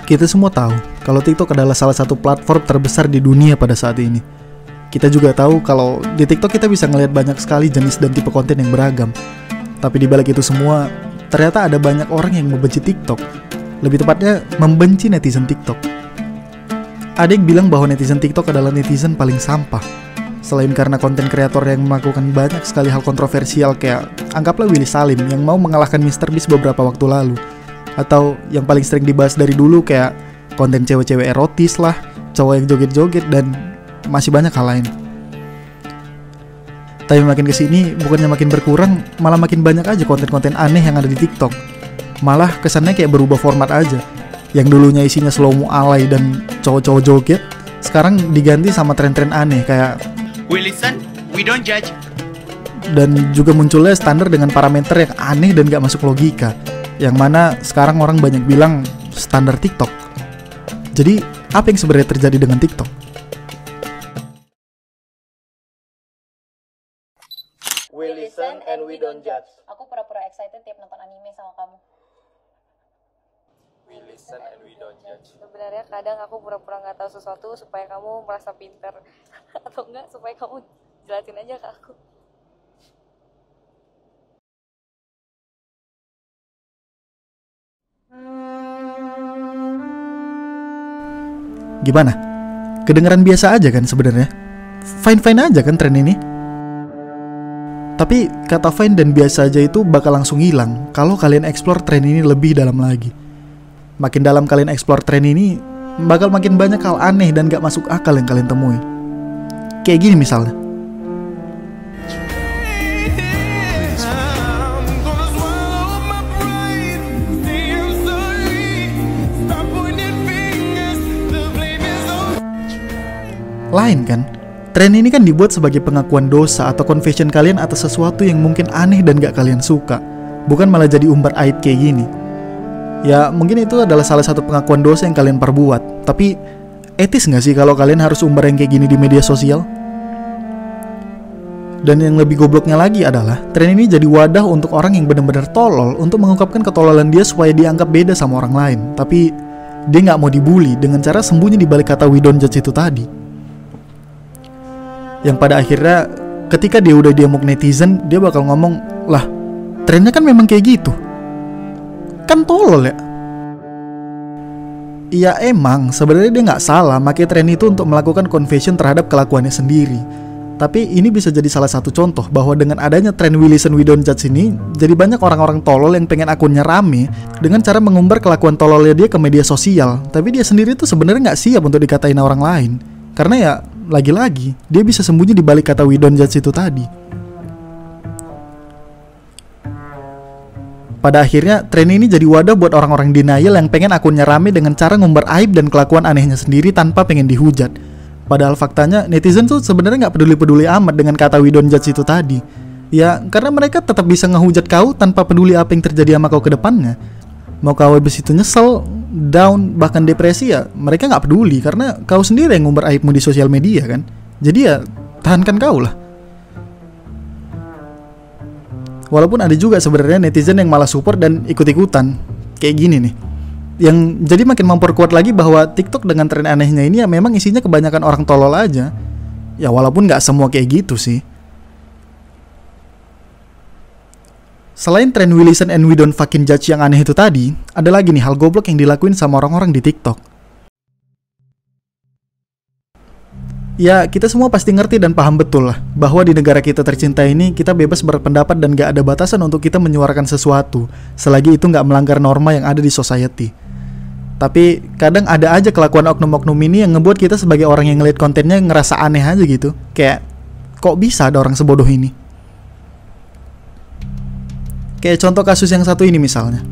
Kita semua tahu kalau TikTok adalah salah satu platform terbesar di dunia pada saat ini. Kita juga tahu kalau di TikTok kita bisa ngelihat banyak sekali jenis dan tipe konten yang beragam. Tapi di balik itu semua, ternyata ada banyak orang yang membenci TikTok. Lebih tepatnya, membenci netizen TikTok. Ada yang bilang bahwa netizen TikTok adalah netizen paling sampah. Selain karena konten kreator yang melakukan banyak sekali hal kontroversial kayak anggaplah Willy Salim yang mau mengalahkan MrBeast beberapa waktu lalu. Atau yang paling sering dibahas dari dulu kayak konten cewek-cewek erotis lah, cowok yang joget-joget, dan masih banyak hal lain. Tapi makin kesini, bukannya makin berkurang, malah makin banyak aja konten-konten aneh yang ada di TikTok. Malah kesannya kayak berubah format aja. Yang dulunya isinya slow-mo alay dan cowok-cowok joget, sekarang diganti sama tren-tren aneh kayak We listen, we don't judge. Dan juga munculnya standar dengan parameter yang aneh dan gak masuk logika, yang mana sekarang orang banyak bilang standar TikTok. Jadi, apa yang sebenarnya terjadi dengan TikTok? We listen and we don't judge. Aku pura-pura excited tiap nonton anime sama kamu. We listen and we don't judge. Sebenarnya kadang aku pura-pura nggak tahu sesuatu supaya kamu merasa pinter. Atau enggak, supaya kamu jelasin aja ke aku. Gimana? Kedengeran biasa aja kan sebenarnya? Fine-fine aja kan tren ini? Tapi kata fine dan biasa aja itu bakal langsung hilang kalau kalian explore tren ini lebih dalam lagi. Makin dalam kalian explore tren ini, bakal makin banyak hal aneh dan gak masuk akal yang kalian temui. Kayak gini misalnya. Lain kan? Tren ini kan dibuat sebagai pengakuan dosa atau confession kalian atas sesuatu yang mungkin aneh dan gak kalian suka. Bukan malah jadi umbar aib kayak gini. Ya mungkin itu adalah salah satu pengakuan dosa yang kalian perbuat. Tapi etis gak sih kalau kalian harus umbar yang kayak gini di media sosial? Dan yang lebih gobloknya lagi adalah tren ini jadi wadah untuk orang yang benar-benar tolol untuk mengungkapkan ketololan dia supaya dianggap beda sama orang lain. Tapi dia gak mau dibully dengan cara sembunyi di balik kata we don't judge itu tadi. Yang pada akhirnya ketika dia udah diamuk netizen, dia bakal ngomong, lah trennya kan memang kayak gitu. Kan tolol ya. Iya emang sebenarnya dia nggak salah pakai tren itu untuk melakukan confession terhadap kelakuannya sendiri. Tapi ini bisa jadi salah satu contoh bahwa dengan adanya tren we listen we don't judge ini, jadi banyak orang-orang tolol yang pengen akunnya rame dengan cara mengumbar kelakuan tololnya dia ke media sosial. Tapi dia sendiri tuh sebenarnya nggak siap untuk dikatain orang lain. Karena ya lagi-lagi dia bisa sembunyi di balik kata we don't judge itu tadi. Pada akhirnya tren ini jadi wadah buat orang-orang denial yang pengen akunnya rame dengan cara ngumbar aib dan kelakuan anehnya sendiri tanpa pengen dihujat. Padahal faktanya netizen tuh sebenarnya nggak peduli-peduli amat dengan kata we don't judge itu tadi. Ya karena mereka tetap bisa ngehujat kau tanpa peduli apa yang terjadi sama kau ke depannya. Mau kau habis itu nyesel, down, bahkan depresi ya mereka nggak peduli karena kau sendiri yang ngumbar aibmu di sosial media kan. Jadi ya tahankan kau lah. Walaupun ada juga sebenarnya netizen yang malah support dan ikut-ikutan kayak gini nih. Yang jadi makin memperkuat lagi bahwa TikTok dengan tren anehnya ini ya memang isinya kebanyakan orang tolol aja. Ya walaupun nggak semua kayak gitu sih. Selain tren we listen and we don't fucking judge yang aneh itu tadi, ada lagi nih hal goblok yang dilakuin sama orang-orang di TikTok. Ya, kita semua pasti ngerti dan paham betul lah bahwa di negara kita tercinta ini kita bebas berpendapat dan gak ada batasan untuk kita menyuarakan sesuatu selagi itu gak melanggar norma yang ada di society. Tapi kadang ada aja kelakuan oknum-oknum ini yang ngebuat kita sebagai orang yang ngeliat kontennya ngerasa aneh aja gitu. Kayak, kok bisa ada orang sebodoh ini? Kayak contoh kasus yang satu ini misalnya.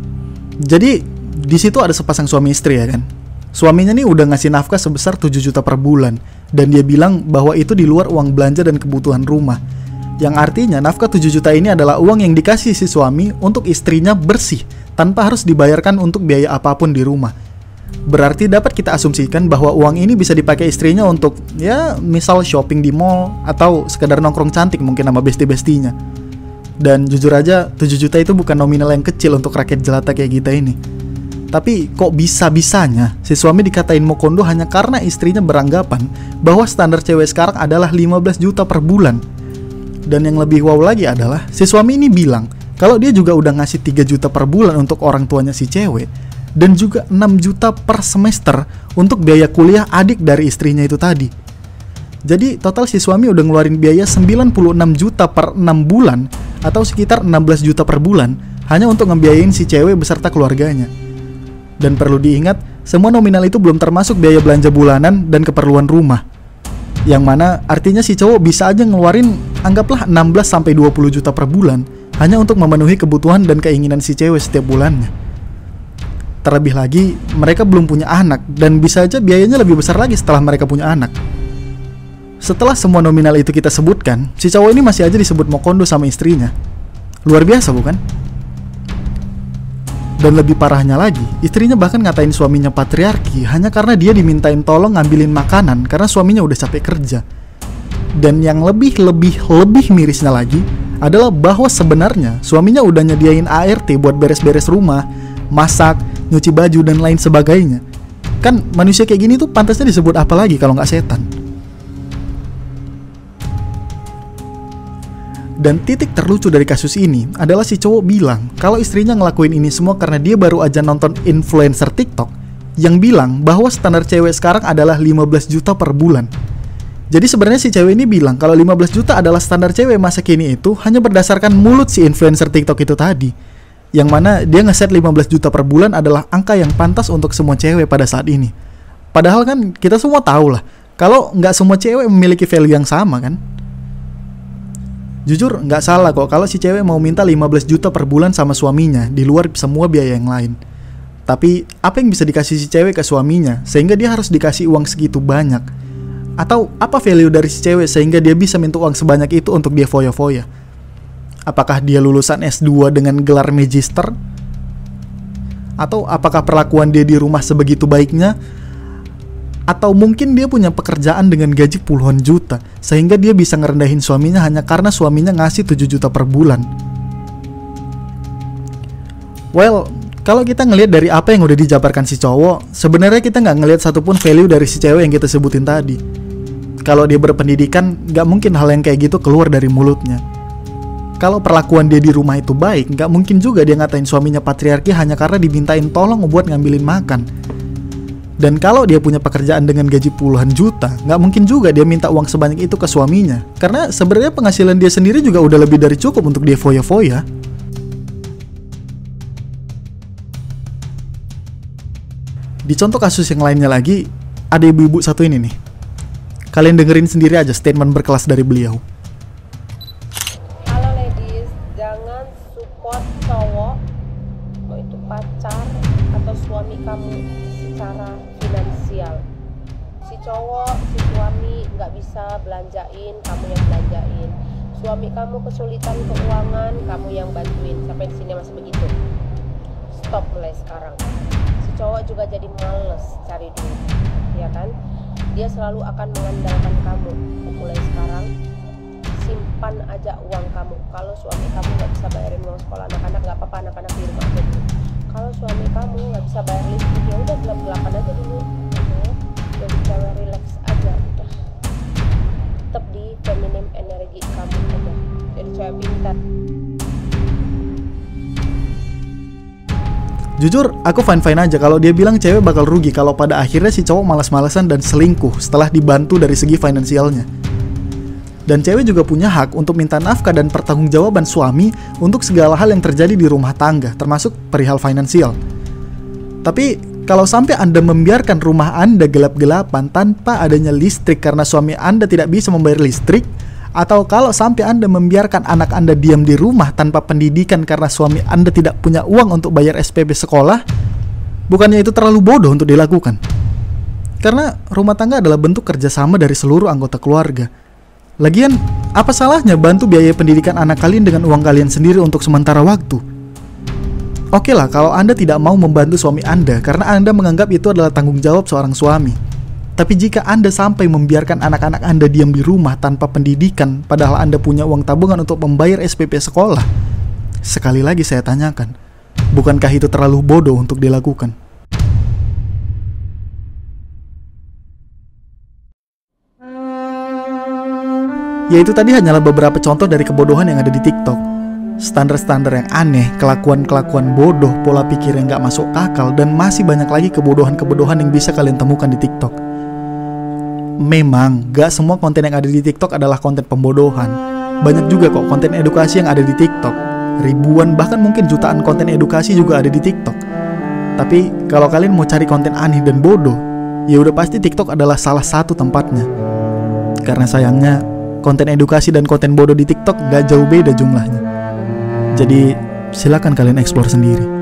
Jadi di situ ada sepasang suami istri ya kan. Suaminya nih udah ngasih nafkah sebesar 7 juta per bulan. Dan dia bilang bahwa itu di luar uang belanja dan kebutuhan rumah. Yang artinya nafkah 7 juta ini adalah uang yang dikasih si suami untuk istrinya bersih tanpa harus dibayarkan untuk biaya apapun di rumah. Berarti dapat kita asumsikan bahwa uang ini bisa dipakai istrinya untuk ya misal shopping di mall atau sekedar nongkrong cantik mungkin sama bestie-bestinya. Dan jujur aja 7 juta itu bukan nominal yang kecil untuk rakyat jelata kayak kita ini. Tapi kok bisa-bisanya si suami dikatain mokondo hanya karena istrinya beranggapan bahwa standar cewek sekarang adalah 15 juta per bulan. Dan yang lebih wow lagi adalah si suami ini bilang kalau dia juga udah ngasih 3 juta per bulan untuk orang tuanya si cewek, dan juga 6 juta per semester untuk biaya kuliah adik dari istrinya itu tadi. Jadi total si suami udah ngeluarin biaya 96 juta per 6 bulan atau sekitar 16 juta per bulan hanya untuk ngebiayain si cewek beserta keluarganya. Dan perlu diingat, semua nominal itu belum termasuk biaya belanja bulanan dan keperluan rumah. Yang mana artinya si cowok bisa aja ngeluarin anggaplah 16-20 juta per bulan hanya untuk memenuhi kebutuhan dan keinginan si cewek setiap bulannya. Terlebih lagi, mereka belum punya anak dan bisa aja biayanya lebih besar lagi setelah mereka punya anak. Setelah semua nominal itu kita sebutkan, si cowok ini masih aja disebut mokondo sama istrinya. Luar biasa bukan? Dan lebih parahnya lagi, istrinya bahkan ngatain suaminya patriarki hanya karena dia dimintain tolong ngambilin makanan karena suaminya udah capek kerja. Dan yang lebih mirisnya lagi adalah bahwa sebenarnya suaminya udah nyediain ART buat beres-beres rumah, masak, nyuci baju, dan lain sebagainya. Kan manusia kayak gini tuh pantasnya disebut apa lagi kalau nggak setan? Dan titik terlucu dari kasus ini adalah si cowok bilang kalau istrinya ngelakuin ini semua karena dia baru aja nonton influencer TikTok yang bilang bahwa standar cewek sekarang adalah 15 juta per bulan. Jadi sebenarnya si cewek ini bilang kalau 15 juta adalah standar cewek masa kini itu hanya berdasarkan mulut si influencer TikTok itu tadi. Yang mana dia ngeset 15 juta per bulan adalah angka yang pantas untuk semua cewek pada saat ini. Padahal kan kita semua tahu lah kalau nggak semua cewek memiliki value yang sama kan. Jujur nggak salah kok kalau si cewek mau minta 15 juta per bulan sama suaminya di luar semua biaya yang lain. Tapi apa yang bisa dikasih si cewek ke suaminya sehingga dia harus dikasih uang segitu banyak? Atau apa value dari si cewek sehingga dia bisa minta uang sebanyak itu untuk dia foya-foya? Apakah dia lulusan S2 dengan gelar magister? Atau apakah perlakuan dia di rumah sebegitu baiknya? Atau mungkin dia punya pekerjaan dengan gaji puluhan juta sehingga dia bisa ngerendahin suaminya hanya karena suaminya ngasih 7 juta per bulan. Well, kalau kita ngelihat dari apa yang udah dijabarkan si cowok, sebenarnya kita nggak ngelihat satupun value dari si cewek yang kita sebutin tadi. Kalau dia berpendidikan, nggak mungkin hal yang kayak gitu keluar dari mulutnya. Kalau perlakuan dia di rumah itu baik, nggak mungkin juga dia ngatain suaminya patriarki hanya karena dimintain tolong buat ngambilin makan. Dan kalau dia punya pekerjaan dengan gaji puluhan juta, nggak mungkin juga dia minta uang sebanyak itu ke suaminya. Karena sebenarnya penghasilan dia sendiri juga udah lebih dari cukup untuk dia foya-foya. Di contoh kasus yang lainnya lagi, ada ibu-ibu satu ini nih. Kalian dengerin sendiri aja statement berkelas dari beliau. Halo ladies, jangan support cowok, mau itu pacar atau suami kamu secara finansial. Si cowok, si suami nggak bisa belanjain, kamu yang belanjain. Suami kamu kesulitan keuangan, kamu yang bantuin. Sampai di sini masih begitu. Stop mulai sekarang. Si cowok juga jadi males cari duit, ya kan? Dia selalu akan mengandalkan kamu. Mulai sekarang, simpan aja uang kamu. Kalau suami kamu nggak bisa bayarin uang sekolah anak-anak, nggak apa-apa, anak-anak di rumah aja dulu. Kalau suami kamu nggak bisa bayar listrik, ya udah gelap-gelapan aja dulu. Jadi cewek relax aja, udah. Tetap di feminim energi kamu aja. Jadi cewek pintar. Jujur, aku fine-fine aja kalau dia bilang cewek bakal rugi kalau pada akhirnya si cowok malas-malasan dan selingkuh setelah dibantu dari segi finansialnya. Dan cewek juga punya hak untuk minta nafkah dan pertanggungjawaban suami untuk segala hal yang terjadi di rumah tangga, termasuk perihal finansial. Tapi kalau sampai Anda membiarkan rumah Anda gelap-gelapan tanpa adanya listrik karena suami Anda tidak bisa membayar listrik, atau kalau sampai Anda membiarkan anak Anda diam di rumah tanpa pendidikan karena suami Anda tidak punya uang untuk bayar SPP sekolah, bukannya itu terlalu bodoh untuk dilakukan? Karena rumah tangga adalah bentuk kerjasama dari seluruh anggota keluarga. Lagian, apa salahnya bantu biaya pendidikan anak kalian dengan uang kalian sendiri untuk sementara waktu? Oke lah kalau Anda tidak mau membantu suami Anda karena Anda menganggap itu adalah tanggung jawab seorang suami. Tapi jika Anda sampai membiarkan anak-anak Anda diam di rumah tanpa pendidikan, padahal Anda punya uang tabungan untuk membayar SPP sekolah, sekali lagi saya tanyakan, Bukankah itu terlalu bodoh untuk dilakukan? Ya itu tadi hanyalah beberapa contoh dari kebodohan yang ada di TikTok. Standar-standar yang aneh, kelakuan-kelakuan bodoh, pola pikir yang gak masuk akal, dan masih banyak lagi kebodohan-kebodohan yang bisa kalian temukan di TikTok. Memang, gak semua konten yang ada di TikTok adalah konten pembodohan. Banyak juga kok konten edukasi yang ada di TikTok. Ribuan, bahkan mungkin jutaan konten edukasi juga ada di TikTok. Tapi, kalau kalian mau cari konten aneh dan bodoh, ya udah pasti TikTok adalah salah satu tempatnya. Karena sayangnya, konten edukasi dan konten bodoh di TikTok gak jauh beda jumlahnya. Jadi, silakan kalian explore sendiri.